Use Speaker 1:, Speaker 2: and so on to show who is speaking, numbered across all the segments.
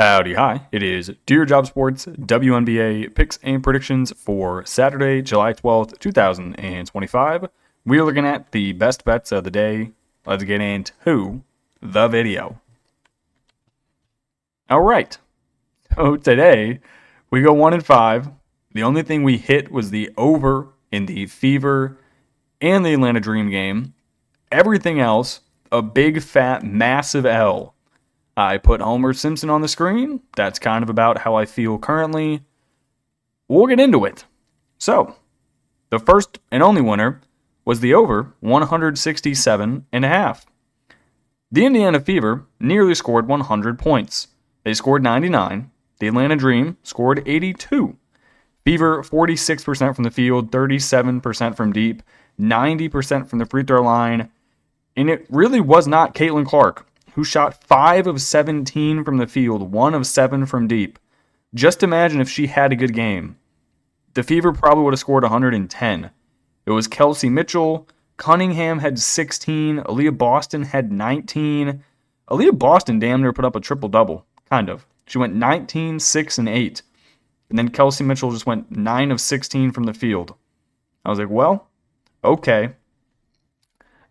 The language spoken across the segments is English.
Speaker 1: Howdy, hi. It is Dear Job Sports WNBA Picks and Predictions for Saturday, July 12th, 2025. We're looking at the best bets of the day. Let's get into the video. All right. So today, we go 1-5. The only thing we hit was the over in the Fever and the Atlanta Dream game. Everything else, a big, fat, massive L. I put Homer Simpson on the screen. That's kind of about how I feel currently. We'll get into it. So, the first and only winner was the over 167.5. The Indiana Fever nearly scored 100 points. They scored 99. The Atlanta Dream scored 82. Fever 46% from the field, 37% from deep, 90% from the free throw line. And it really was not Caitlin Clark, who shot 5 of 17 from the field, 1 of 7 from deep. Just imagine if she had a good game. The Fever probably would have scored 110. It was Kelsey Mitchell. Cunningham had 16. Aaliyah Boston had 19. Aaliyah Boston damn near put up a triple-double, kind of. She went 19, 6, and 8. And then Kelsey Mitchell just went 9 of 16 from the field. I was like, well, okay.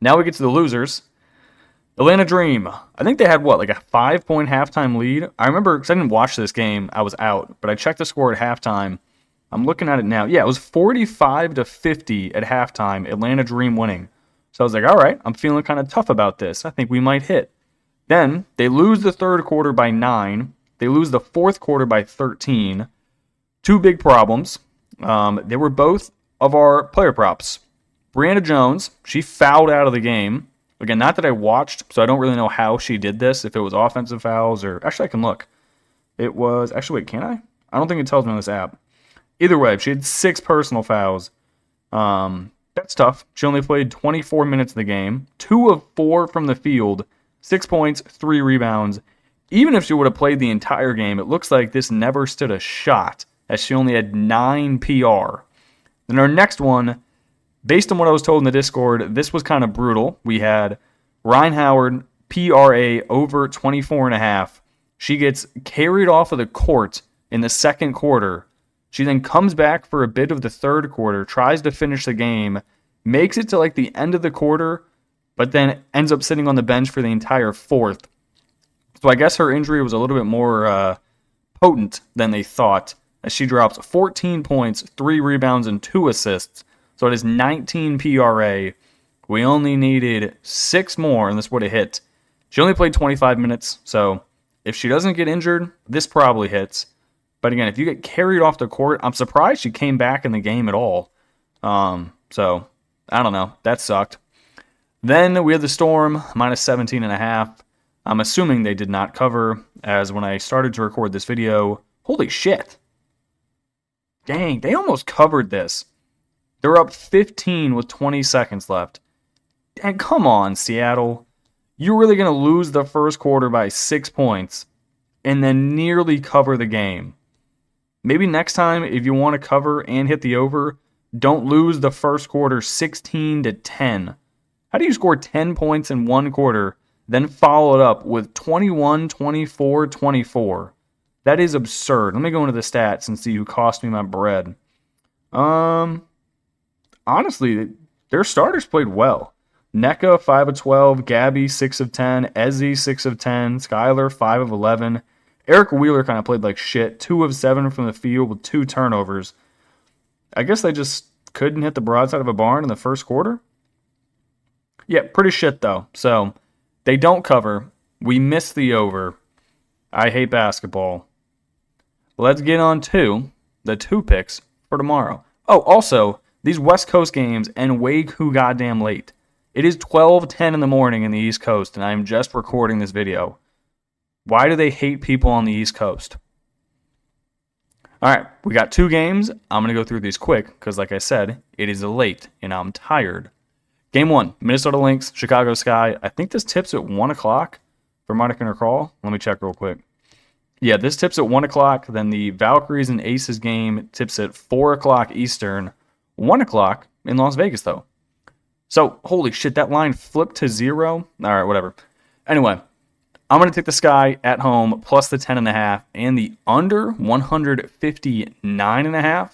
Speaker 1: Now we get to the losers. Atlanta Dream. I think they had, like a 5-point halftime lead? I remember, because I didn't watch this game, I was out, but I checked the score at halftime. I'm looking at it now. Yeah, it was 45-50 at halftime, Atlanta Dream winning. So I was like, all right, I'm feeling kind of tough about this. I think we might hit. Then, they lose the third quarter by 9. They lose the fourth quarter by 13. Two big problems. They were both of our player props. Brianna Jones, she fouled out of the game. Again, not that I watched, so I don't really know how she did this, if it was offensive fouls or... Actually, I can look. It was... Actually, wait, can I? I don't think it tells me on this app. Either way, she had 6 personal fouls. That's tough. She only played 24 minutes of the game. 2 of 4 from the field. 6 points, 3 rebounds. Even if she would have played the entire game, it looks like this never stood a shot, as she only had 9 PR. Then our next one... Based on what I was told in the Discord, this was kind of brutal. We had Ryan Howard, PRA over 24.5. She gets carried off of the court in the second quarter. She then comes back for a bit of the third quarter, tries to finish the game, makes it to like the end of the quarter, but then ends up sitting on the bench for the entire fourth. So I guess her injury was a little bit more potent than they thought, as she drops 14 points, 3 rebounds, and 2 assists. So it is 19 PRA. We only needed 6 more, and this would have hit. She only played 25 minutes, so if she doesn't get injured, this probably hits. But again, if you get carried off the court, I'm surprised she came back in the game at all. So, I don't know. That sucked. Then we had the Storm, minus 17.5. I'm assuming they did not cover, as when I started to record this video, holy shit. Dang, they almost covered this. They're up 15 with 20 seconds left. And come on, Seattle. You're really going to lose the first quarter by 6 points and then nearly cover the game. Maybe next time, if you want to cover and hit the over, don't lose the first quarter 16-10. How do you score 10 points in one quarter, then follow it up with 21, 24, 24? That is absurd. Let me go into the stats and see who cost me my bread. Honestly, their starters played well. NECA, 5 of 12. Gabby, 6 of 10. Ezzy, 6 of 10. Skylar, 5 of 11. Eric Wheeler kind of played like shit. 2 of 7 from the field with 2 turnovers. I guess they just couldn't hit the broadside of a barn in the first quarter. Yeah, pretty shit though. So, they don't cover. We missed the over. I hate basketball. Let's get on to the 2 picks for tomorrow. Oh, also... These West Coast games end way too goddamn late. It is 12:10 in the morning in the East Coast, and I am just recording this video. Why do they hate people on the East Coast? All right, we got 2 games. I'm going to go through these quick because, like I said, it is late, and I'm tired. Game 1, Minnesota Lynx, Chicago Sky. I think this tips at 1 o'clock, from what I can recall. Let me check real quick. Yeah, this tips at 1 o'clock. Then the Valkyries and Aces game tips at 4 o'clock Eastern. 1 o'clock in Las Vegas, though. So, holy shit, that line flipped to 0. All right, whatever. Anyway, I'm going to take the Sky at home plus the 10.5 and the under 159.5.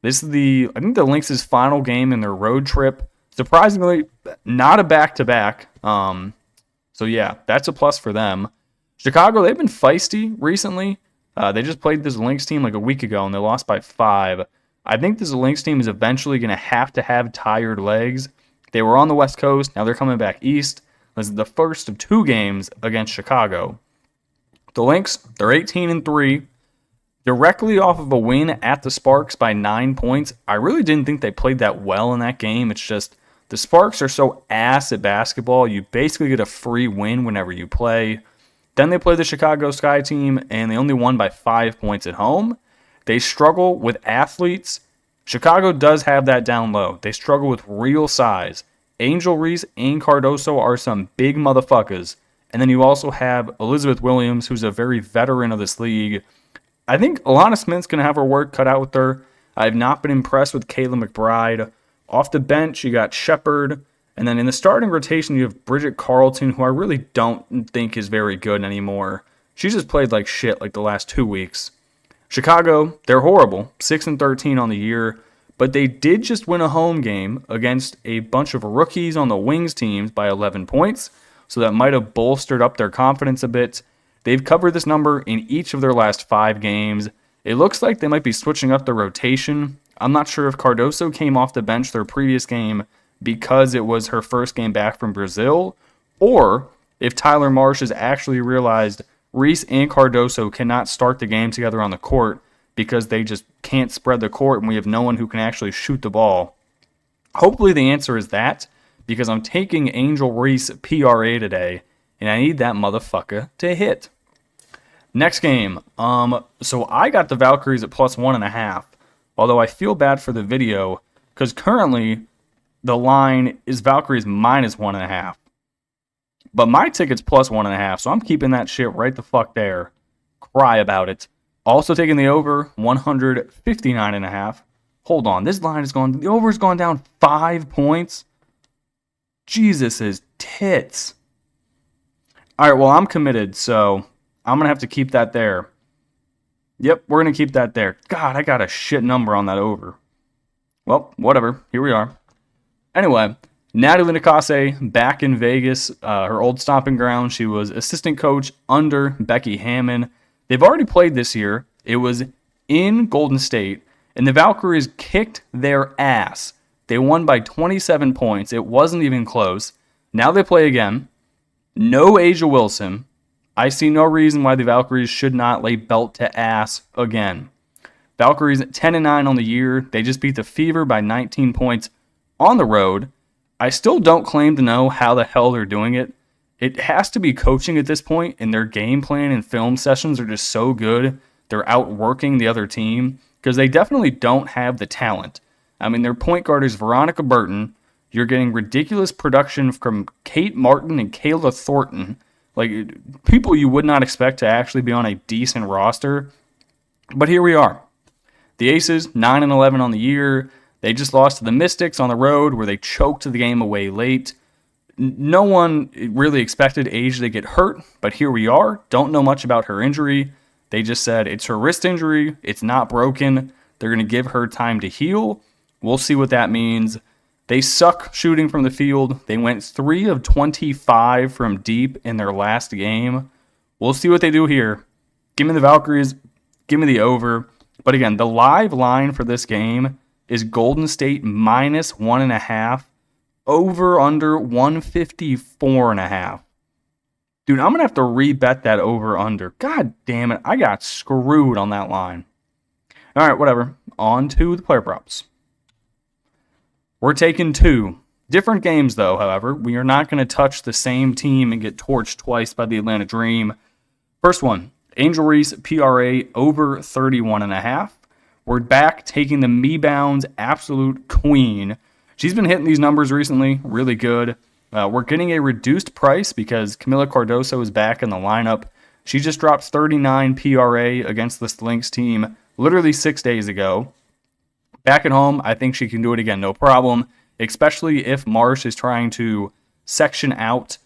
Speaker 1: This is I think the Lynx' final game in their road trip. Surprisingly, not a back-to-back. So yeah, that's a plus for them. Chicago, they've been feisty recently. They just played this Lynx team like a week ago, and they lost by 5. I think this Lynx team is eventually going to have tired legs. They were on the West Coast. Now they're coming back east. This is the first of 2 games against Chicago. The Lynx, they're 18-3. Directly off of a win at the Sparks by 9 points. I really didn't think they played that well in that game. It's just the Sparks are so ass at basketball. You basically get a free win whenever you play. Then they play the Chicago Sky team, and they only won by 5 points at home. They struggle with athletes. Chicago does have that down low. They struggle with real size. Angel Reese and Cardoso are some big motherfuckers. And then you also have Elizabeth Williams, who's a very veteran of this league. I think Alana Smith's going to have her work cut out with her. I have not been impressed with Kayla McBride. Off the bench, you got Shepard. And then in the starting rotation, you have Bridget Carlton, who I really don't think is very good anymore. She's just played like shit like the last 2 weeks. Chicago, they're horrible, 6-13 on the year, but they did just win a home game against a bunch of rookies on the Wings teams by 11 points, so that might have bolstered up their confidence a bit. They've covered this number in each of their last 5 games. It looks like they might be switching up the rotation. I'm not sure if Cardoso came off the bench their previous game because it was her first game back from Brazil, or if Tyler Marsh has actually realized Reese and Cardoso cannot start the game together on the court because they just can't spread the court and we have no one who can actually shoot the ball. Hopefully the answer is that, because I'm taking Angel Reese PRA today, and I need that motherfucker to hit. Next game, so I got the Valkyries at plus 1.5, although I feel bad for the video, because currently the line is Valkyries minus 1.5. But my ticket's plus 1.5, so I'm keeping that shit right the fuck there. Cry about it. Also taking the over, 159.5. Hold on, this line is going, the over's gone down 5 points. Jesus' tits. All right, well, I'm committed, so I'm going to have to keep that there. Yep, we're going to keep that there. God, I got a shit number on that over. Well, whatever. Here we are. Anyway, Natalie Nicase back in Vegas, her old stomping ground. She was assistant coach under Becky Hammon. They've already played this year. It was in Golden State, and the Valkyries kicked their ass. They won by 27 points. It wasn't even close. Now they play again. No Asia Wilson. I see no reason why the Valkyries should not lay belt to ass again. Valkyries 10-9 on the year. They just beat the Fever by 19 points on the road. I still don't claim to know how the hell they're doing it. It has to be coaching at this point, and their game plan and film sessions are just so good. They're outworking the other team because they definitely don't have the talent. I mean, their point guard is Veronica Burton. You're getting ridiculous production from Kate Martin and Kayla Thornton. Like, people you would not expect to actually be on a decent roster. But here we are. The Aces, 9-11 on the year. They just lost to the Mystics on the road where they choked the game away late. No one really expected Asia to get hurt, but here we are. Don't know much about her injury. They just said it's her wrist injury. It's not broken. They're going to give her time to heal. We'll see what that means. They suck shooting from the field. They went 3 of 25 from deep in their last game. We'll see what they do here. Give me the Valkyries. Give me the over. But again, the live line for this game is Golden State minus 1.5. Over under 154.5. Dude, I'm going to have to rebet that over under. God damn it. I got screwed on that line. All right, whatever. On to the player props. We're taking 2 different games, though, however. We are not going to touch the same team and get torched twice by the Atlanta Dream. First one, Angel Reese PRA over 31.5. We're back taking the Mebound's absolute queen. She's been hitting these numbers recently, really good. We're getting a reduced price because Camila Cardoso is back in the lineup. She just dropped 39 PRA against the Lynx team literally 6 days ago. Back at home, I think she can do it again, no problem, especially if Marsh is trying to section out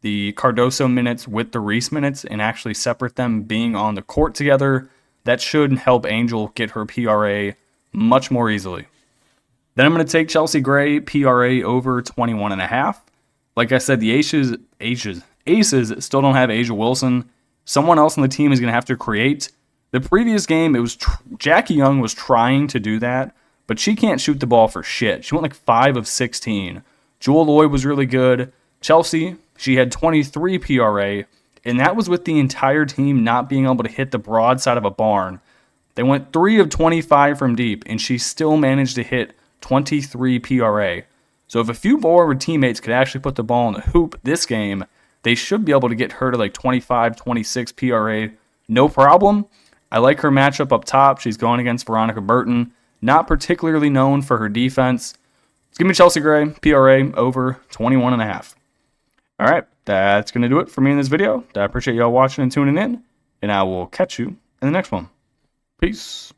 Speaker 1: the Cardoso minutes with the Reese minutes and actually separate them being on the court together. That should help Angel get her PRA much more easily. Then I'm going to take Chelsea Gray, PRA over 21.5. Like I said, the Aces still don't have Asia Wilson. Someone else on the team is going to have to create. The previous game, it was Jackie Young was trying to do that, but she can't shoot the ball for shit. She went like 5 of 16. Jewel Lloyd was really good. Chelsea, she had 23 PRA, and that was with the entire team not being able to hit the broadside of a barn. They went 3 of 25 from deep, and she still managed to hit 23 PRA. So if a few more of her teammates could actually put the ball in the hoop this game, they should be able to get her to like 25, 26 PRA. No problem. I like her matchup up top. She's going against Veronica Burton. Not particularly known for her defense. Let's give me Chelsea Gray, PRA over 21.5. All right, that's going to do it for me in this video. I appreciate y'all watching and tuning in, and I will catch you in the next one. Peace.